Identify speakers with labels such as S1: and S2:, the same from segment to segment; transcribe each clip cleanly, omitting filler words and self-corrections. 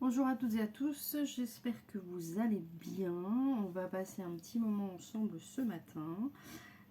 S1: Bonjour à toutes et à tous, j'espère que vous allez bien. On va passer un petit moment ensemble ce matin.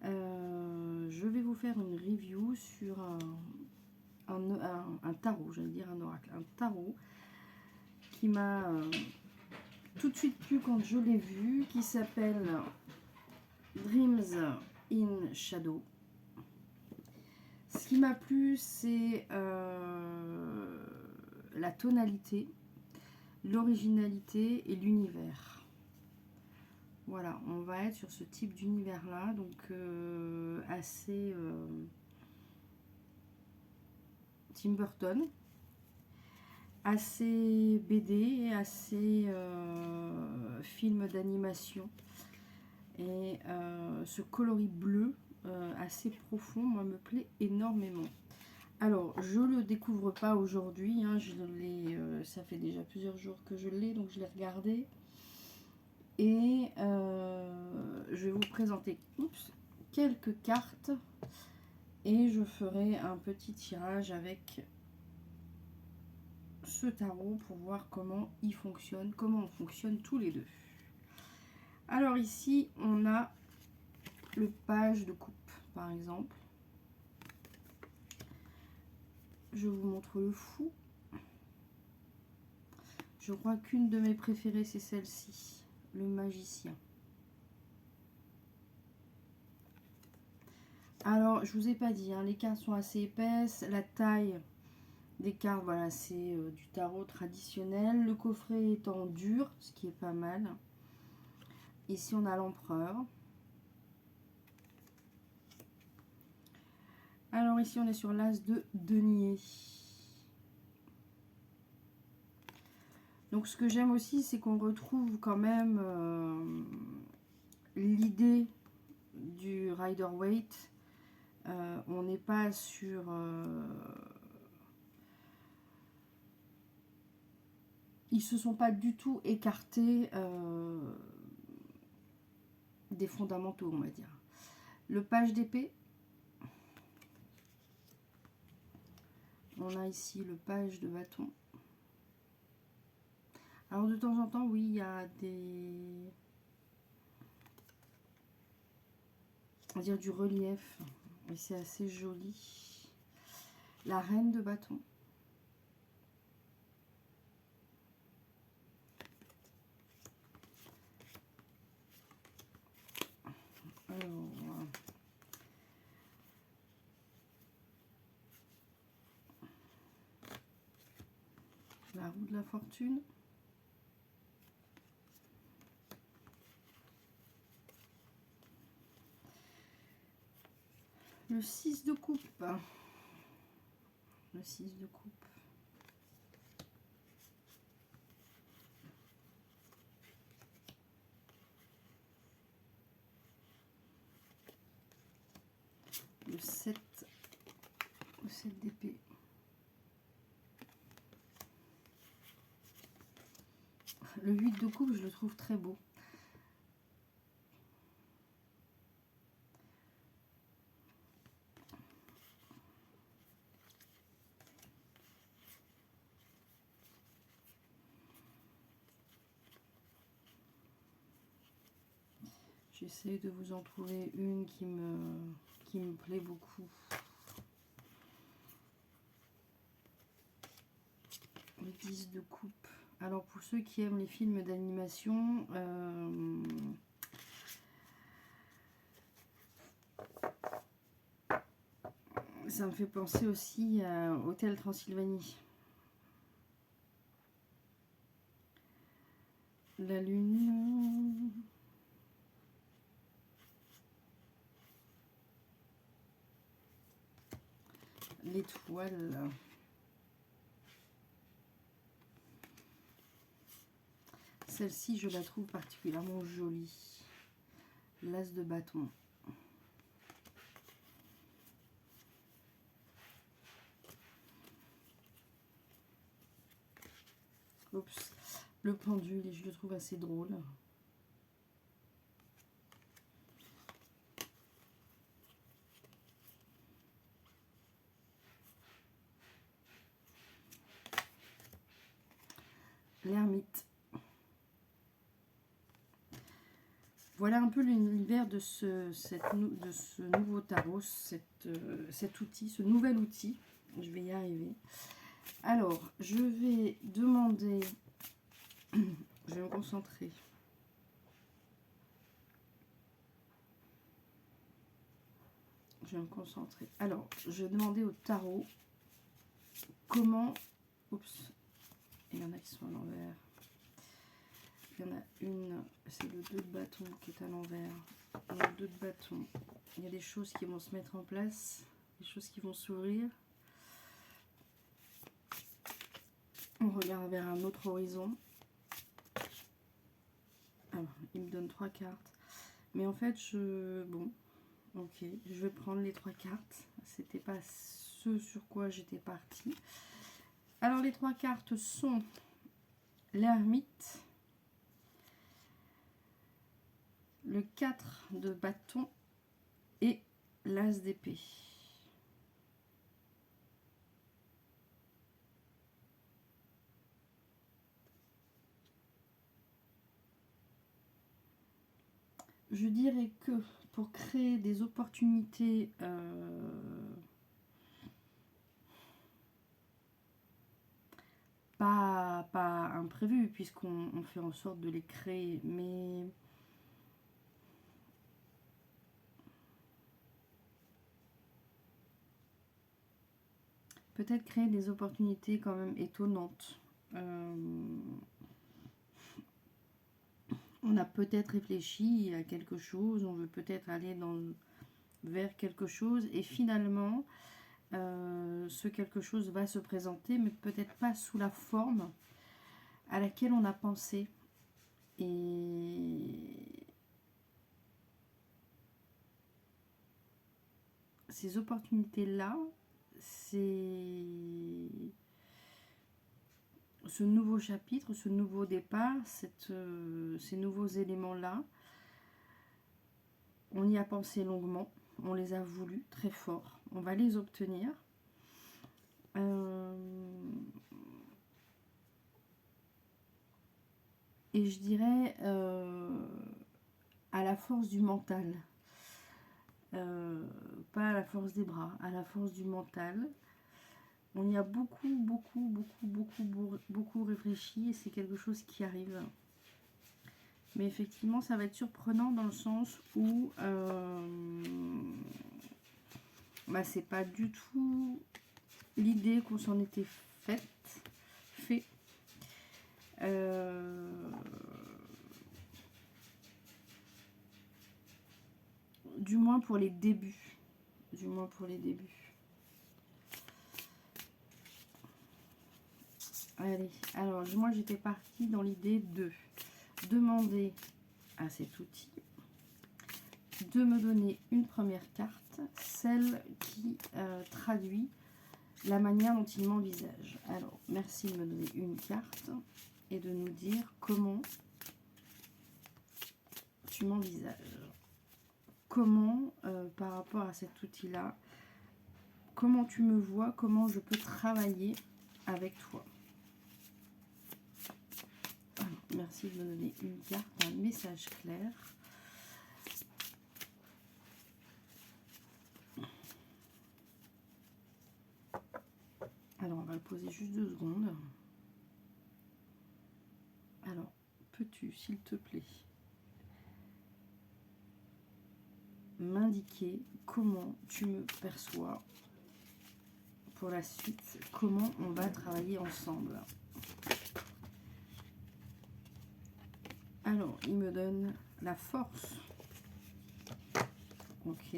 S1: Je vais vous faire une review sur un tarot, j'allais dire un oracle, un tarot qui m'a tout de suite plu quand je l'ai vu, qui s'appelle Dreams in Shadow. Ce qui m'a plu, c'est la tonalité, l'originalité et l'univers. Voilà, on va être sur ce type d'univers là, donc assez Tim Burton, assez BD, assez film d'animation, et ce coloris bleu assez profond, moi, me plaît énormément. Alors, je le découvre pas aujourd'hui, hein, ça fait déjà plusieurs jours que je l'ai, donc je l'ai regardé. Et je vais vous présenter quelques cartes et je ferai un petit tirage avec ce tarot pour voir comment il fonctionne, comment on fonctionne tous les deux. Alors ici, on a le page de coupe, par exemple. Je vous montre le fou. Je crois qu'une de mes préférées, c'est celle-ci, le magicien. Alors, je vous ai pas dit, hein, les cartes sont assez épaisses, la taille des cartes, voilà, c'est du tarot traditionnel. Le coffret est en dur, ce qui est pas mal. Ici, on a l'empereur. Alors ici, on est sur l'as de denier. Donc, ce que j'aime aussi, c'est qu'on retrouve quand même l'idée du Rider-Waite. On n'est pas sur... ils se sont pas du tout écartés des fondamentaux, on va dire. Le page d'épée. On a ici le page de bâton. Alors de temps en temps, oui, il y a des... on va dire du relief. Et c'est assez joli. La reine de bâton. Alors, la roue de la fortune. Le 6 de coupe. Le 6 de coupe. Le 7. Le 7 d'épée. Le 8 de coupe, je le trouve très beau. J'essaie de vous en trouver une qui me plaît beaucoup. Le 10 de coupe. Alors pour ceux qui aiment les films d'animation, ça me fait penser aussi à Hôtel Transylvanie. La lune. L'étoile. Celle-ci, je la trouve particulièrement jolie. L'as de bâton. Oups. Le pendule, je le trouve assez drôle. l'ermite. Voilà un peu l'univers de ce nouveau tarot, cet outil, ce nouvel outil. Je vais y arriver. Alors, je vais demander... Je vais me concentrer. Je vais me concentrer. Alors, je vais demander au tarot comment... Oups, il y en a qui sont à l'envers. Il y en a une, c'est le 2 de bâton qui est à l'envers. Le 2 de bâton. Il y a des choses qui vont se mettre en place, des choses qui vont s'ouvrir. On regarde vers un autre horizon. Alors, il me donne 3 cartes. Mais en fait, bon, ok, je vais prendre les 3 cartes. C'était pas ce sur quoi j'étais partie. Alors, les 3 cartes sont l'ermite, le 4 de bâton et l'as d'épée. Je dirais que pour créer des opportunités pas imprévues, puisqu'on fait en sorte de les créer, mais peut-être créer des opportunités quand même étonnantes. On a peut-être réfléchi à quelque chose, on veut peut-être aller vers quelque chose, et finalement, ce quelque chose va se présenter, mais peut-être pas sous la forme à laquelle on a pensé. Et ces opportunités-là, c'est ce nouveau chapitre, ce nouveau départ, ces nouveaux éléments-là, on y a pensé longuement, on les a voulus très fort, on va les obtenir. Et je dirais à la force du mental, pas à la force des bras, à la force du mental. On y a beaucoup réfléchi et c'est quelque chose qui arrive. Mais effectivement, ça va être surprenant dans le sens où c'est pas du tout l'idée qu'on s'en était fait. Du moins pour les débuts. Allez, alors moi j'étais partie dans l'idée de demander à cet outil de me donner une première carte, celle qui traduit la manière dont il m'envisage. Alors, merci de me donner une carte et de nous dire comment tu m'envisages. Comment, par rapport à cet outil-là, comment tu me vois, comment je peux travailler avec toi. Alors, merci de me donner une carte, un message clair. Alors, on va le poser juste 2 secondes. Alors, peux-tu, s'il te plaît, m'indiquer comment tu me perçois pour la suite, comment on va travailler ensemble. Alors, il me donne la force. Ok.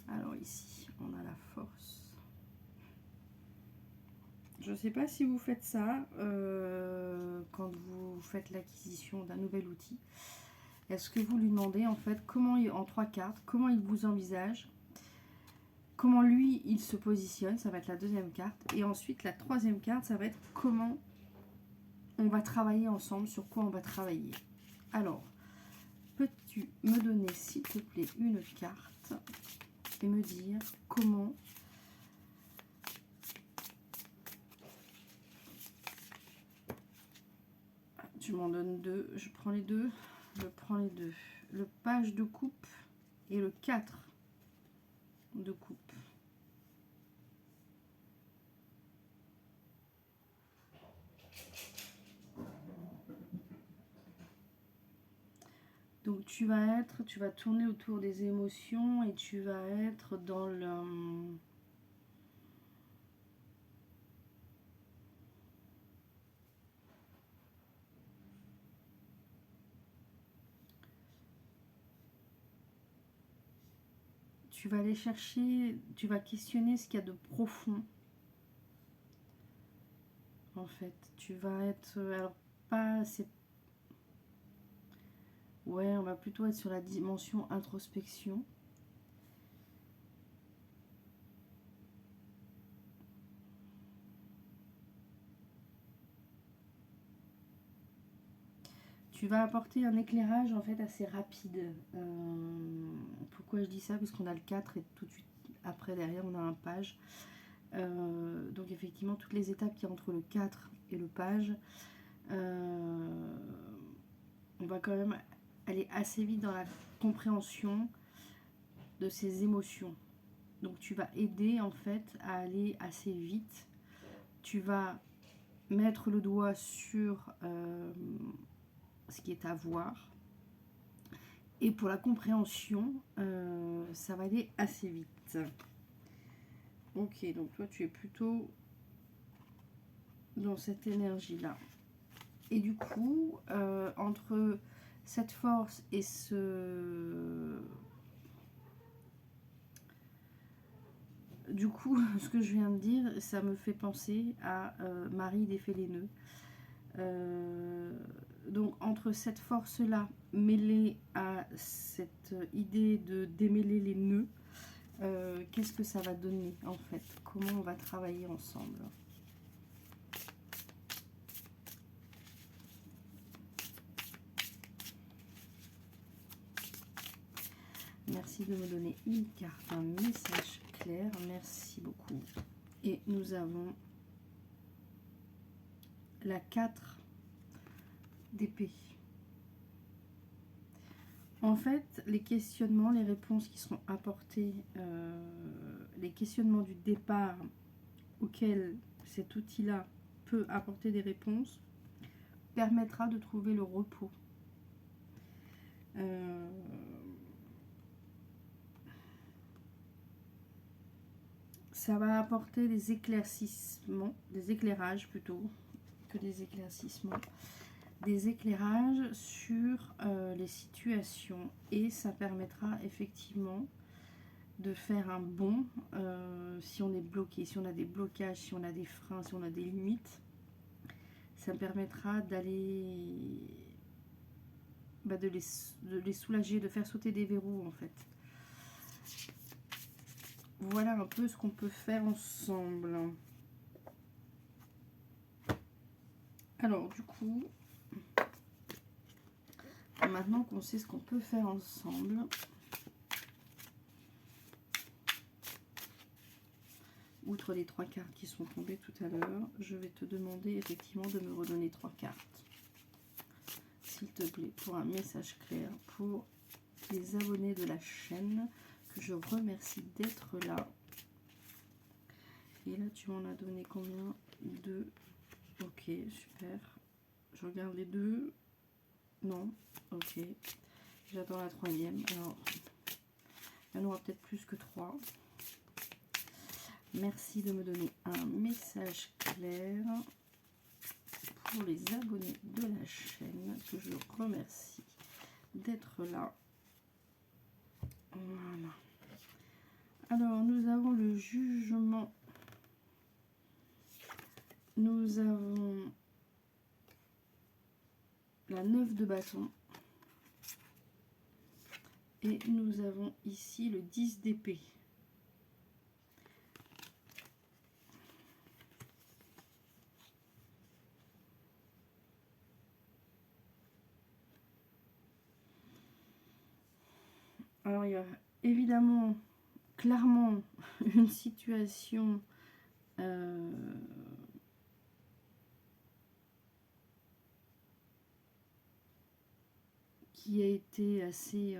S1: Alors ici, on a la force. Je ne sais pas si vous faites ça quand vous faites l'acquisition d'un nouvel outil. Est-ce que vous lui demandez en fait comment, en 3 cartes, comment il vous envisage, comment lui il se positionne, ça va être la 2e carte, et ensuite la 3e carte, ça va être comment on va travailler ensemble, sur quoi on va travailler. Alors, peux-tu me donner s'il te plaît une carte et me dire comment tu m'en donnes deux. Je prends les deux. Je prends les deux. Le page de coupe et le 4 de coupe. Donc tu vas tourner autour des émotions et tu vas être dans le... Tu vas aller chercher, tu vas questionner ce qu'il y a de profond. En fait, tu vas être... Alors, pas... Ouais, on va plutôt être sur la dimension introspection. Tu vas apporter un éclairage en fait assez rapide. Pourquoi je dis ça? Parce qu'on a le 4 et tout de suite après derrière on a un page. Donc effectivement toutes les étapes qu'il y a entre le 4 et le page, on va quand même aller assez vite dans la compréhension de ces émotions. Donc tu vas aider en fait à aller assez vite. Tu vas mettre le doigt sur ce qui est à voir. Et pour la compréhension, ça va aller assez vite. Ok, donc toi tu es plutôt dans cette énergie-là. Et du coup, entre cette force et ce... Du coup, ce que je viens de dire, ça me fait penser à Marie des Féléneux. Donc entre cette force-là mêlée à cette idée de démêler les nœuds, qu'est-ce que ça va donner en fait? Comment on va travailler ensemble? Merci de me donner une carte, un message clair. Merci beaucoup. Et nous avons la 4 d'épée. En fait, les questionnements, les réponses qui seront apportées, les questionnements du départ auxquels cet outil-là peut apporter des réponses, permettra de trouver le repos. Ça va apporter des éclaircissements, des éclairages plutôt que des éclaircissements, des éclairages sur les situations, et ça permettra effectivement de faire un bond si on est bloqué, si on a des blocages, si on a des freins, si on a des limites. Ça permettra d'aller de les soulager, de faire sauter des verrous en fait. Voilà un peu ce qu'on peut faire ensemble. Alors du coup, maintenant qu'on sait ce qu'on peut faire ensemble, outre les 3 cartes qui sont tombées tout à l'heure, je vais te demander effectivement de me redonner 3 cartes. S'il te plaît, pour un message clair, pour les abonnés de la chaîne, que je remercie d'être là. Et là, tu m'en as donné combien? 2. Ok, super. Je regarde les 2. Non, ok. J'attends la 3e. Alors, il y en aura peut-être plus que 3. Merci de me donner un message clair pour les abonnés de la chaîne, que je remercie d'être là. Voilà. Alors, nous avons le jugement. Nous avons la 9 de bâton. Et nous avons ici le 10 d'épée. Alors, il y a évidemment, clairement, une situation qui a été assez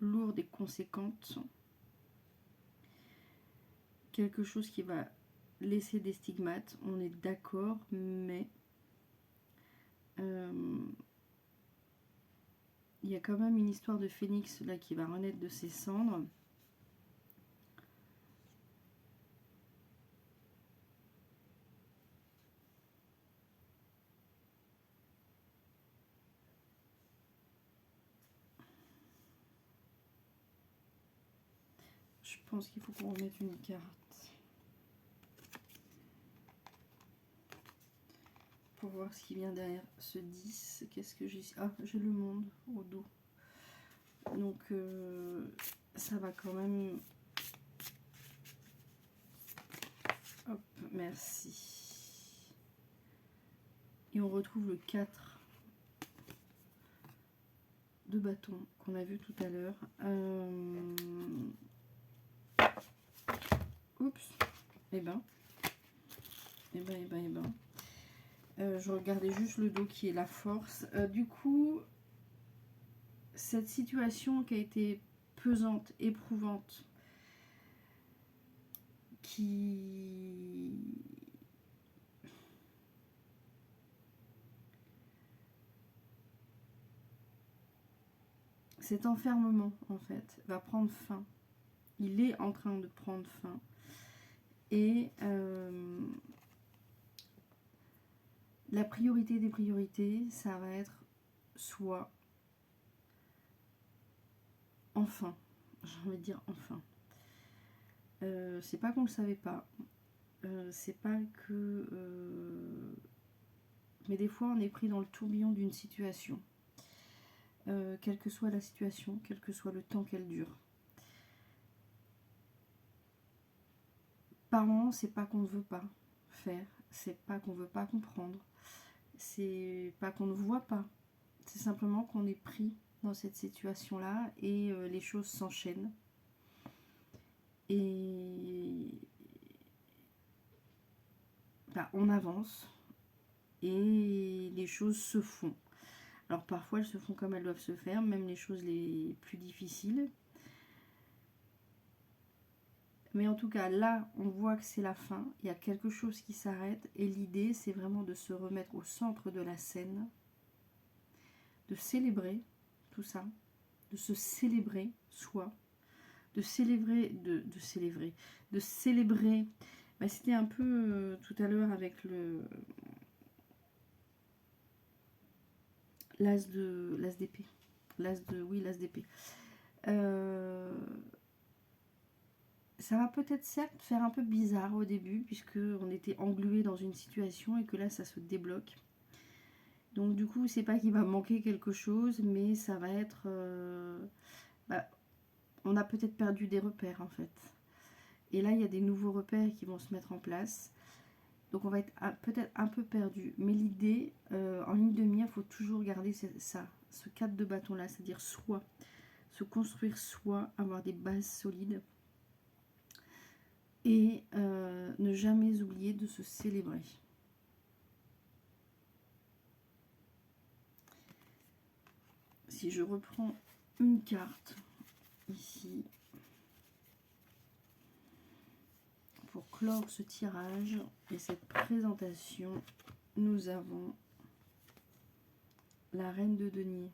S1: lourde et conséquente. Quelque chose qui va laisser des stigmates, on est d'accord, mais il y a quand même une histoire de phénix là qui va renaître de ses cendres. Je pense qu'il faut qu'on remette une carte. Pour voir ce qui vient derrière ce 10. Qu'est-ce que j'ai? Ah, j'ai le monde au dos. Donc, ça va quand même... Hop, merci. Et on retrouve le 4 de bâton qu'on a vu tout à l'heure. Oups. Eh ben. Je regardais juste le dos qui est la force. Du coup, cette situation qui a été pesante, éprouvante, cet enfermement, en fait, va prendre fin. Il est en train de prendre fin. Et la priorité des priorités, ça va être soit enfin. J'ai envie de dire enfin. C'est pas qu'on le savait pas. C'est pas que... mais des fois, on est pris dans le tourbillon d'une situation. Quelle que soit la situation, quel que soit le temps qu'elle dure. Par moments, c'est pas qu'on ne veut pas faire, c'est pas qu'on veut pas comprendre, c'est pas qu'on ne voit pas, c'est simplement qu'on est pris dans cette situation-là et les choses s'enchaînent. Et bah, on avance et les choses se font. Alors parfois elles se font comme elles doivent se faire, même les choses les plus difficiles. Mais en tout cas, là, on voit que c'est la fin. Il y a quelque chose qui s'arrête. Et l'idée, c'est vraiment de se remettre au centre de la scène. De célébrer tout ça. De se célébrer soi. De célébrer... De célébrer... Bah, c'était un peu tout à l'heure avec le... L'as d'épée. Oui, l'as d'épée. Ça va peut-être certes faire un peu bizarre au début, puisque on était englué dans une situation et que là, ça se débloque. Donc du coup, c'est pas qu'il va manquer quelque chose, mais ça va être... on a peut-être perdu des repères, en fait. Et là, il y a des nouveaux repères qui vont se mettre en place. Donc on va être peut-être un peu perdu. Mais l'idée, en ligne de mire, il faut toujours garder ça, ce 4 de bâton-là, c'est-à-dire soi. Se construire soi, avoir des bases solides. Et ne jamais oublier de se célébrer. Si je reprends une carte ici pour clore ce tirage et cette présentation, nous avons la reine de denier.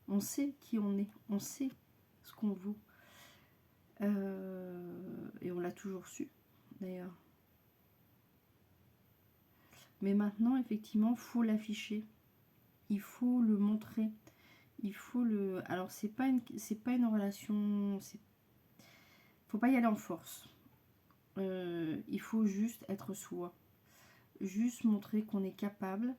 S1: On sait qui on est, on sait ce qu'on vaut. Et on l'a toujours su, d'ailleurs. Mais maintenant, effectivement, il faut l'afficher. Il faut le montrer. Il faut le... Alors, c'est pas une relation... Faut pas y aller en force. Il faut juste être soi. Juste montrer qu'on est capable.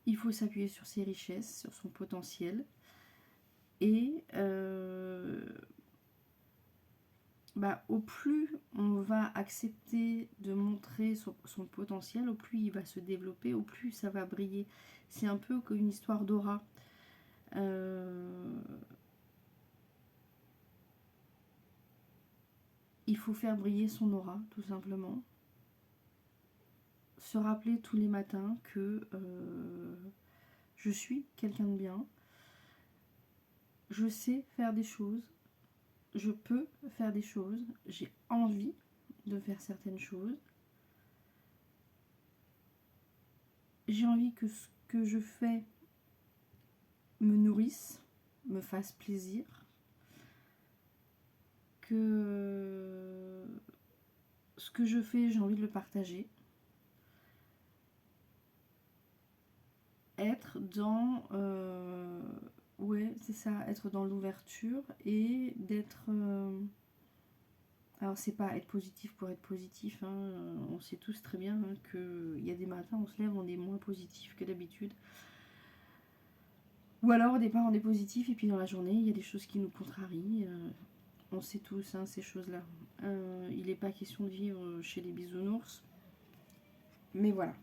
S1: Il faut s'appuyer sur ses richesses, sur son potentiel. Et au plus on va accepter de montrer son potentiel, au plus il va se développer, au plus ça va briller. C'est un peu comme une histoire d'aura. il faut faire briller son aura, tout simplement. Se rappeler tous les matins que je suis quelqu'un de bien. Je sais faire des choses. Je peux faire des choses. J'ai envie de faire certaines choses. J'ai envie que ce que je fais me nourrisse, me fasse plaisir. Que ce que je fais, j'ai envie de le partager. Être dans... ouais, c'est ça, être dans l'ouverture et d'être... alors, c'est pas être positif pour être positif, hein, on sait tous très bien hein, qu'il y a des matins, on se lève, on est moins positif que d'habitude. Ou alors, au départ, on est positif et puis dans la journée, il y a des choses qui nous contrarient. On sait tous hein, ces choses-là. Il n'est pas question de vivre chez les bisounours. Mais voilà.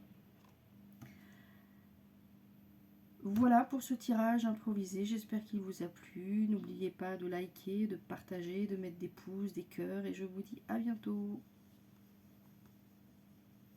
S1: Voilà pour ce tirage improvisé, j'espère qu'il vous a plu. N'oubliez pas de liker, de partager, de mettre des pouces, des cœurs et je vous dis à bientôt.